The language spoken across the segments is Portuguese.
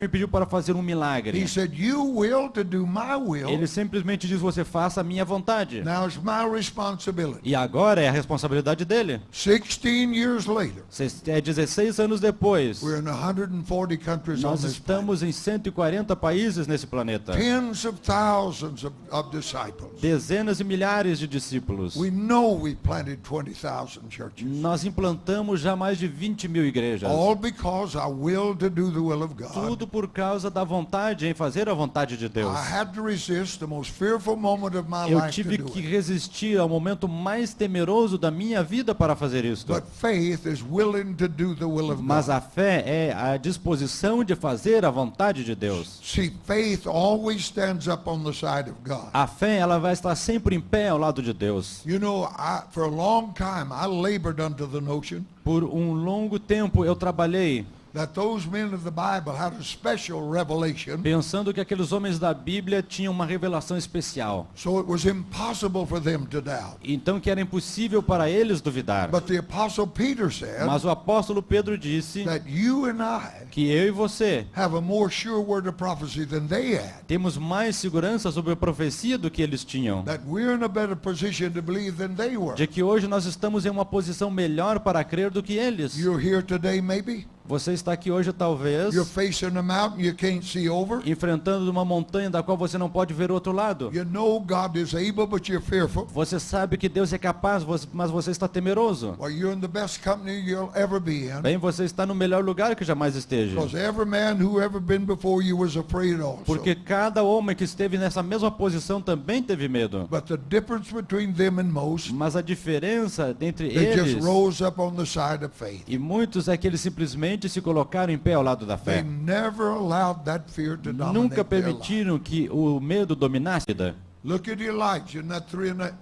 me pediu para fazer um milagre. He said, "You will to do my will. Ele simplesmente diz, você faça a minha vontade. Now it's my responsibility." E agora é a responsabilidade dele. 16 years later, 16 anos depois, we're in 140 countries on nós this planet. estamos em 140 países nesse planeta. Tens of thousands of disciples. Dezenas de milhares de discípulos. We know we planted 20,000 churches. Nós implantamos já mais de 20 mil igrejas. All because I will to do the will of God. Tudo por causa da vontade em fazer a vontade de Deus. I had to resist the most fearful moment of my Eu life tive to do que it. resistir ao momento mais temeroso da minha vida para fazer isto. But faith is willing to do the will of Mas God. a fé é a disposição de fazer a vontade de Deus. See, faith always stands up on the side of God. A fé, ela vai estar sempre em pé ao lado de Deus. You know, for a long time, I labored under the notion Por um longo tempo eu trabalhei that those men of the Bible had a special revelation, pensando que aqueles homens da Bíblia tinham uma revelação especial. so it was impossible for them to doubt. Então que era impossível para eles duvidar. But the Apostle Peter said Mas o apóstolo Pedro disse that you and I que eu e você have a more sure word of prophecy than they had, temos mais segurança sobre a profecia do que eles tinham. that we're in a better position to believe than they were. De que hoje nós estamos em uma posição melhor para crer do que eles. You're here today, maybe. Você está aqui hoje, talvez, You're facing a mountain you can't see over. enfrentando uma montanha da qual você não pode ver o outro lado. You know God is able, but you're fearful. Você sabe que Deus é capaz, mas você está temeroso. Well, you're in the best company you'll ever be in. Bem, você está no melhor lugar que jamais esteja. Because every man who ever been before you was afraid also. Porque cada homem que esteve nessa mesma posição também teve medo. But the difference between them and most, Mas a diferença entre they just eles rose up on the side of faith. e muitos é que eles simplesmente se colocaram em pé ao lado da They fé. never allowed that fear to dominate Nunca their life. permitiram que o medo dominasse a vida. Look at Elijah in that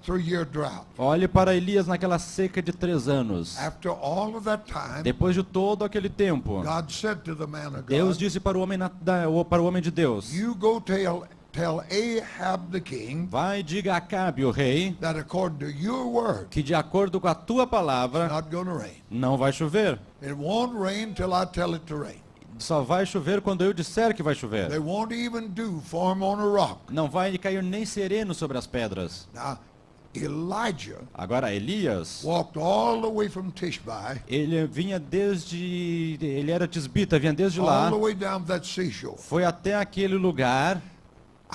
three-year drought. Olhe para Elias naquela seca de 3 anos. After all of that time, Depois de todo aquele tempo, God said to the man of Deus God, disse para o homem de Deus: "You go tell Ahab the king vai e diga a Acabe, o rei, that according to your word, que de acordo com a tua it's palavra not going to rain. não vai chover. It won't rain till I tell it to rain. Só vai chover quando eu disser que vai chover. There won't even dew form on a rock." Não vai cair nem sereno sobre as pedras. Now, Elijah Agora Elias, walked all the way from Tishbe, ele vinha ele era tisbita, vinha desde lá, all the way down that seashore. foi até aquele lugar.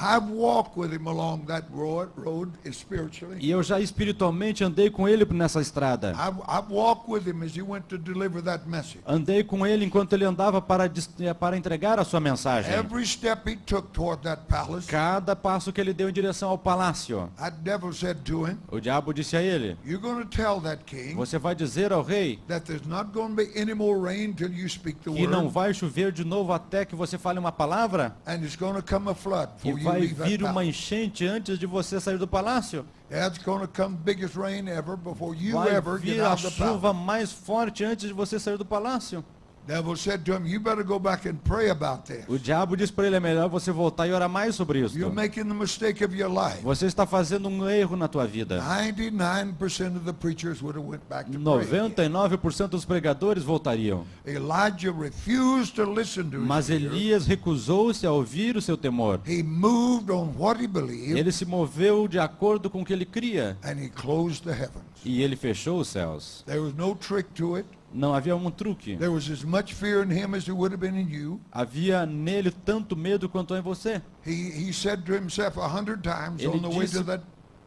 I've walked with him along that road spiritually. E eu já espiritualmente andei com ele nessa estrada. I've walked with him as he went to deliver that message. Andei com ele enquanto ele andava para entregar a sua mensagem. Every step he took toward that palace, Cada passo que ele deu em direção ao palácio, that devil said to him, o diabo disse a ele: "You're going to tell that king você vai dizer ao rei that there's not going to be any more rain till you speak the que não word, vai chover de novo até que você fale uma palavra, and it's going to come a flood e before you vai leave that vir uma palace. enchente antes de você sair do palácio. That's going to come biggest rain ever before you Vai ever get vir a out of the palace." chuva mais forte antes de você sair do palácio. Devil said to him, "You better go back and pray about this. O diabo disse para ele: é melhor você voltar e orar mais sobre isso. You're making the mistake of your life." Você está fazendo um erro na tua vida. 99% of the preachers would have went back to pray. 99% dos pregadores voltariam. Elijah refused to listen to his Mas fear. Elias recusou-se a ouvir o seu temor. He moved on what he believed, Ele se moveu de acordo com o que ele cria. and he closed the heavens. E ele fechou os céus. There was no trick to it. Não havia um truque. There was as much fear in him as there would have been in you. Havia nele tanto medo quanto em você. He said to himself 100 times Ele on the way disse- to that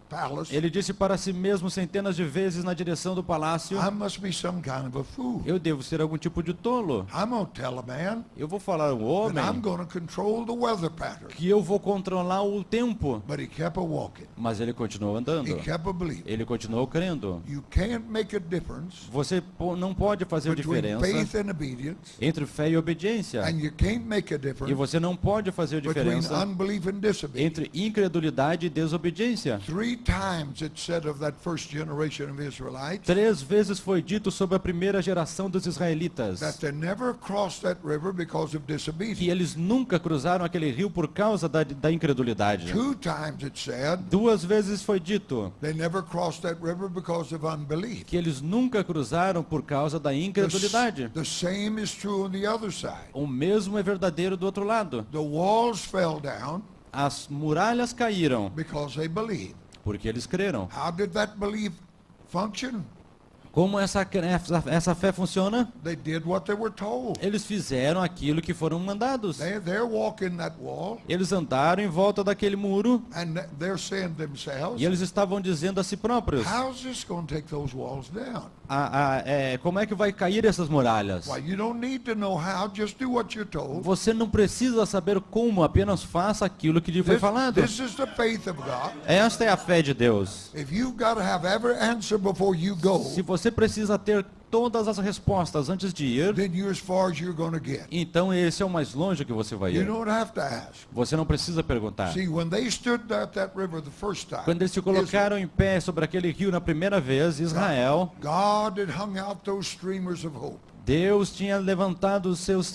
palace, Ele disse para si mesmo centenas de vezes na direção do palácio: "I must be some kind of a fool. eu devo ser algum tipo de tolo. I'm going to tell a man Eu vou falar ao that homem I'm going to control the weather pattern." que eu vou controlar o tempo. But he kept a walking. Mas ele continuou andando. He kept a believing. Ele continuou crendo. You can't make a difference Você não pode fazer between diferença faith and obedience, entre fé e obediência. and you can't make a E difference você não pode fazer between diferença unbelief and disobedience. entre incredulidade e desobediência. 3 times it said of that first generation of Israelites 3 vezes foi dito sobre a primeira geração dos israelitas that they never crossed that river because of que disobedience. eles nunca cruzaram aquele rio por causa da incredulidade. 2 times it said 2 vezes foi dito they never crossed that river because of unbelief. que eles nunca cruzaram por causa da incredulidade. The same is true on the other side. O mesmo é verdadeiro do outro lado. The walls fell down As muralhas caíram because they believed. porque eles creram. How did that belief function? Como essa fé funciona? They did what they were told. Eles fizeram aquilo que foram mandados. They're walking that wall Eles andaram em volta daquele muro and they're saying to themselves, e eles estavam dizendo a si próprios: how's this going to take those walls down? como é que vai cair essas muralhas? Why, you don't need to know how, just do what you're told. Você não precisa saber como, apenas faça aquilo que lhe foi falado. This is the faith of God. Esta é a fé de Deus. If you've got to have every answer before you go, Se você precisa ter todas as respostas antes de ir, then you're as far as you're going to get. então esse é o mais longe que você vai You ir. don't have to ask. Você não precisa perguntar. See, when they stood at that river the first time, Quando eles se colocaram em pé sobre aquele rio na primeira vez, Israel, God had hung out those streamers of hope. Deus tinha levantado os seus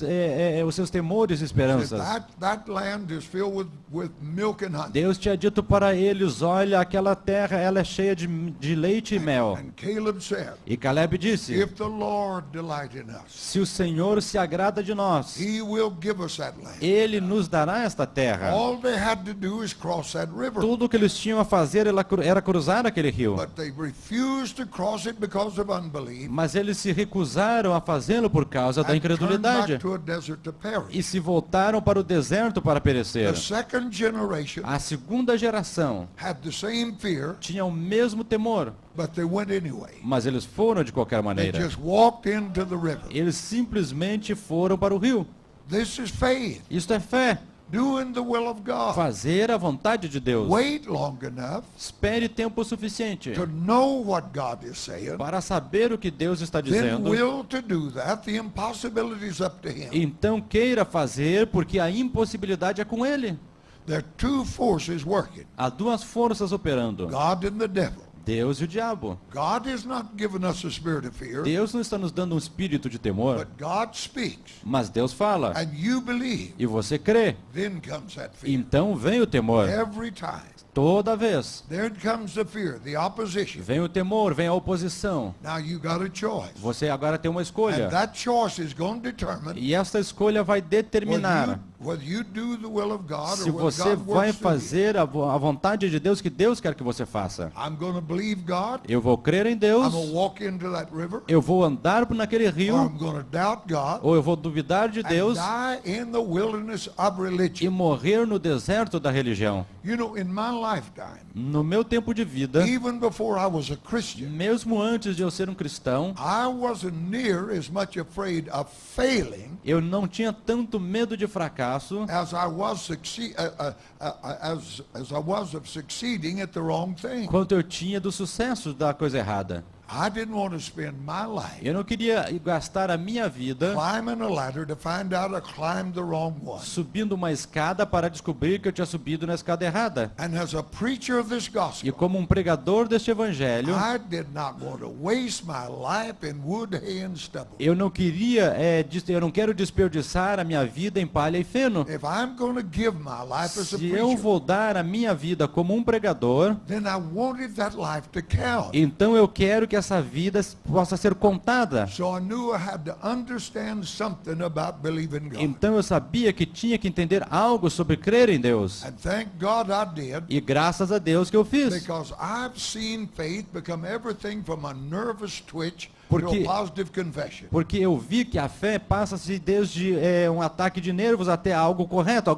temores e esperanças. That land is filled with milk and honey. Deus tinha dito para eles: olha, aquela terra ela é cheia de leite e mel. And Caleb said, E Caleb disse: if the Lord delight in us, se o Senhor se agrada de nós, He will give us that land. Ele nos dará esta terra. All they had to do is cross that river. Tudo o que eles tinham a fazer era cruzar aquele rio. But they refused to cross it because of unbelief. Mas eles se recusaram a fazê-lo por causa da And turned incredulidade. back to a desert to perish. E se voltaram para o deserto para perecer. The second generation A segunda geração had the same fear, tinha o mesmo temor, but they went anyway. mas eles foram de qualquer They maneira. just walked into the river. Eles simplesmente foram para o rio. This is faith, Isto é fé. doing the will of God. Fazer a vontade de Deus. Wait long enough Espere tempo suficiente to know what God is saying, para saber o que Deus está then dizendo. will to do that. The impossibility is up to Him. Então queira fazer, porque a impossibilidade é com Ele. There are two forces working, Há 2 forças operando: God and the devil. Deus e o diabo. God has not given us a spirit of fear, Deus não está nos dando um espírito de temor, but God speaks, mas Deus fala. and you believe, E você crê. then comes that fear. Então vem o temor. Every time. Toda vez. There comes the fear, the opposition. Vem o temor, vem a oposição. Now you got a choice. Você agora tem uma escolha. And that choice is going to determine E esta escolha vai determinar whether you do the will of God se or whether você God vai works through you. fazer a vontade de Deus que Deus quer que você faça. I'm going to believe God. Eu vou crer em I'm Deus, going to walk into that river. eu vou andar naquele Or rio, I'm going to doubt God ou eu vou duvidar de Deus and die in the wilderness of e religion. morrer no deserto da religião. You know, in my lifetime, No meu tempo de vida, even before I was a Christian, mesmo antes de eu ser um cristão, I wasn't near as much afraid of failing eu não tinha tanto medo de fracasso as I was as I was of succeeding at the wrong thing. quanto eu tinha do sucesso da coisa errada. I didn't want to spend my life Eu não queria gastar a minha vida climbing a ladder to find out I climbed the wrong one. subindo uma escada para descobrir que eu tinha subido na escada errada. And as a preacher of this E gospel, como um pregador deste evangelho, I did not want to waste my life in wood, hay, and stubble. eu não quero desperdiçar a minha vida em palha e feno. If I'm going to give my life as a Se eu preacher, vou dar a minha vida como um pregador, then I wanted that life to count. então eu quero que essa vida possa ser contada. So I knew I had to understand something about believing God. Então eu sabia que tinha que entender algo sobre crer em Deus. And thank God I did, E graças a Deus que eu fiz. because I've seen faith become everything from a nervous twitch Porque- to a positive confession. Porque eu vi que a fé passa-se desde um ataque de nervos até algo correto,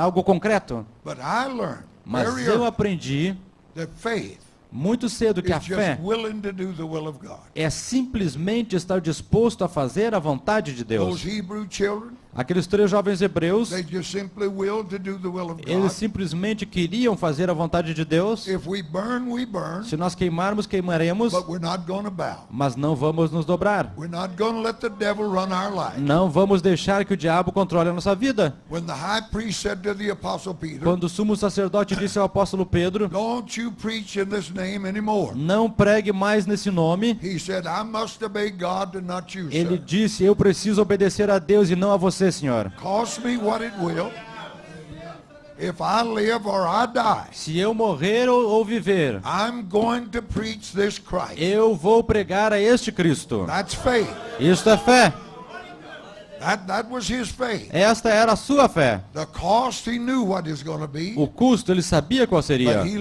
algo concreto. But I learned Mas very eu early aprendi that faith muito cedo que a is just fé willing to do the will of God. é simplesmente estar disposto a fazer a vontade de Deus. Those Hebrew children, Aqueles 3 jovens hebreus, they just simply will to do the will of God. eles simplesmente queriam fazer a vontade de Deus. If we burn, we burn, Se nós queimarmos, queimaremos, but we're not going to bow. mas não vamos nos dobrar. We're not going to let the devil run our life. Não vamos deixar que o diabo controle a nossa vida. When the high priest said to the apostle Peter, Quando o sumo sacerdote disse ao apóstolo Pedro, don't you preach in this name anymore. não pregue mais nesse nome, He said, I must obey God and not you, ele sir. disse, eu preciso obedecer a Deus e não a você, Senhor. Cost me what it will. If I live or I die, Se eu morrer ou viver, I'm going to preach this Christ. eu vou pregar a este Cristo. That's faith. Isto é fé. That was his faith. Esta era a sua fé. The cost, he knew what is going to be, O custo, ele sabia qual seria. but he